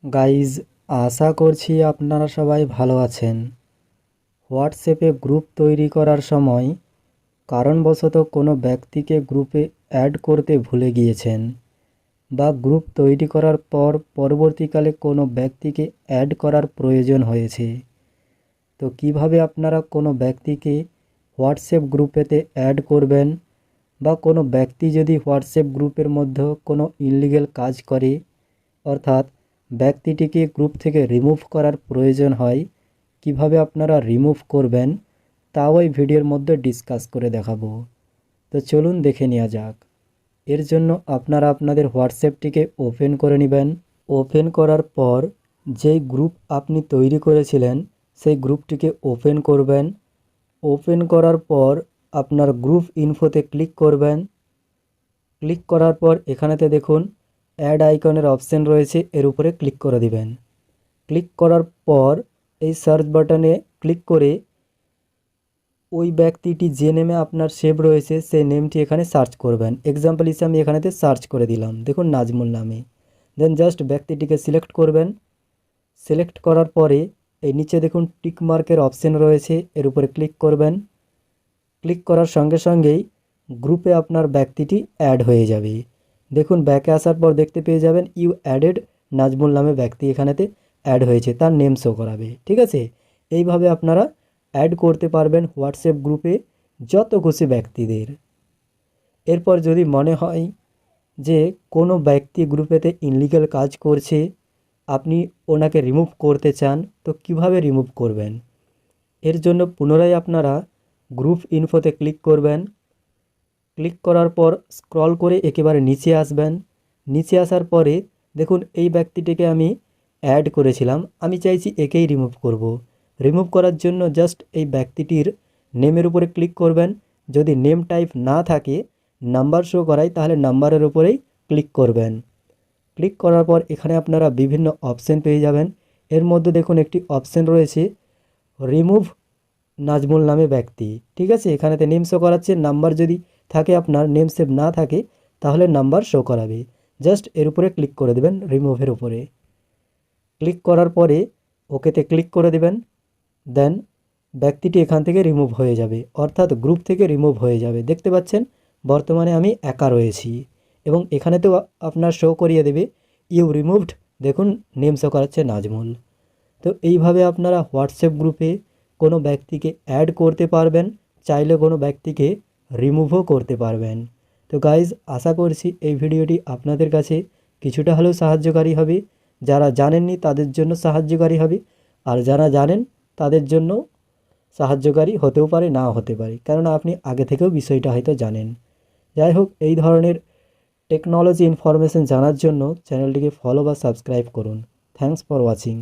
Guys, আশা করছি আপনারা সবাই ভালো আছেন। হোয়াটসঅ্যাপে গ্রুপ তৈরি করার সময় কারণবশত কোনো ব্যক্তিকে গ্রুপে অ্যাড করতে ভুলে গিয়েছেন, বা গ্রুপ তৈরি করার পর পরবর্তীকালে কোনো ব্যক্তিকে অ্যাড করার প্রয়োজন হয়েছে। তো কিভাবে আপনারা কোনো ব্যক্তিকে হোয়াটসঅ্যাপ গ্রুপেতে অ্যাড করবেন, বা কোনো ব্যক্তি যদি হোয়াটসঅ্যাপ গ্রুপের মধ্যে কোনো ইললিগ্যাল কাজ করে, অর্থাৎ ব্যক্তিটিকে গ্রুপ থেকে রিমুভ করার প্রয়োজন হয়, কিভাবে আপনারা রিমুভ করবেন তাও এই ভিডিওর মধ্যে ডিসকাস করে দেখাবো। তো চলুন দেখে নেওয়া যাক। এর জন্য আপনারা আপনাদের হোয়াটসঅ্যাপটিকে ওপেন করে নেবেন। ওপেন করার পর যেই গ্রুপ আপনি তৈরি করেছিলেন সেই গ্রুপটিকে ওপেন করবেন। ওপেন করার পর আপনার গ্রুপ ইনফোতে ক্লিক করবেন। ক্লিক করার পর এখানেতে দেখুন অ্যাড আইকনের অপশন রয়েছে, এর উপরে ক্লিক করে দিবেন। ক্লিক করার পর এই সার্চ বাটনে ক্লিক করে ওই ব্যক্তিটি যে নেমে আপনার সেভ রয়েছে সেই নেমটি এখানে সার্চ করবেন। এক্সাম্পল হিসেবে আমি এখানেতে সার্চ করে দিলাম, দেখুন নাজমুল নামে। দেন জাস্ট ব্যক্তিটিকে সিলেক্ট করবেন। সিলেক্ট করার পরে এই নিচে দেখুন টিক মার্কের অপশন রয়েছে, এর উপরে ক্লিক করবেন। ক্লিক করার সঙ্গে সঙ্গেই গ্রুপে আপনার ব্যক্তিটি অ্যাড হয়ে যাবে। দেখুন ব্যাকে আসার পর দেখতে পেয়ে যাবেন ইউ অ্যাডেড নাজমুল নামে ব্যক্তি এখানেতে অ্যাড হয়েছে, তার নেম শো করাবে। ঠিক আছে, এইভাবে আপনারা অ্যাড করতে পারবেন হোয়াটসঅ্যাপ গ্রুপে যত খুশি ব্যক্তিদের। এরপর যদি মনে হয় যে কোনো ব্যক্তি গ্রুপেতে ইনলিগ্যাল কাজ করছে, আপনি ওনাকে রিমুভ করতে চান, তো কিভাবে রিমুভ করবেন? এর জন্য পুনরায় আপনারা গ্রুপ ইনফোতে ক্লিক করবেন। ক্লিক করার পর স্ক্রল করে একেবারে নিচে আসবেন। নিচে আসার পরে দেখুন এই ব্যক্তিটিকে আমি অ্যাড করেছিলাম, আমি চাইছি একেই রিমুভ করব। রিমুভ করার জন্য জাস্ট এই ব্যক্তিটির নেমের উপরে ক্লিক করবেন। যদি নেম টাইপ না থাকে, নাম্বার শো করায়, তাহলে নাম্বারের উপরেই ক্লিক করবেন। ক্লিক করার পর এখানে আপনারা বিভিন্ন অপশন পেয়ে যাবেন। এর মধ্যে দেখুন একটি অপশন রয়েছে রিমুভ নাজমুল নামে ব্যক্তি। ঠিক আছে, এখানেতে নেম শো করাচ্ছে, নাম্বার যদি থাকে আপনার, নেম সেভ না থাকে তাহলে নাম্বার শো করাবে। জাস্ট এর উপরে ক্লিক করে দেবেন, রিমুভের উপরে ক্লিক করার পরে ওকেতে ক্লিক করে দেবেন। দেন ব্যক্তিটি এখান থেকে রিমুভ হয়ে যাবে, অর্থাৎ গ্রুপ থেকে রিমুভ হয়ে যাবে। দেখতে পাচ্ছেন বর্তমানে আমি একা রয়েছি এবং এখানেতেও আপনার শো করিয়ে দেবে ইউ রিমুভড, দেখুন নেম শো করাচ্ছে নাজমুল। তো এইভাবে আপনারা হোয়াটসঅ্যাপ গ্রুপে কোনো ব্যক্তিকে অ্যাড করতে পারবেন, চাইলে কোনো ব্যক্তিকে রিমুভও করতে পারবেন। তো গাইজ, আশা করছি এই ভিডিওটি আপনাদের কাছে কিছুটা হলেও সাহায্যকারী হবে। যারা জানেননি তাদের জন্য সাহায্যকারী হবে, আর যারা জানেন তাদের জন্য সাহায্যকারী হতেও পারে, নাও হতে পারে, কারণ আপনি আগে থেকেও বিষয়টা হয়তো জানেন। যাই হোক, এই ধরনের টেকনোলজি ইনফরমেশন জানার জন্য চ্যানেলটিকে ফলো বা সাবস্ক্রাইব করুন। Thanks for watching.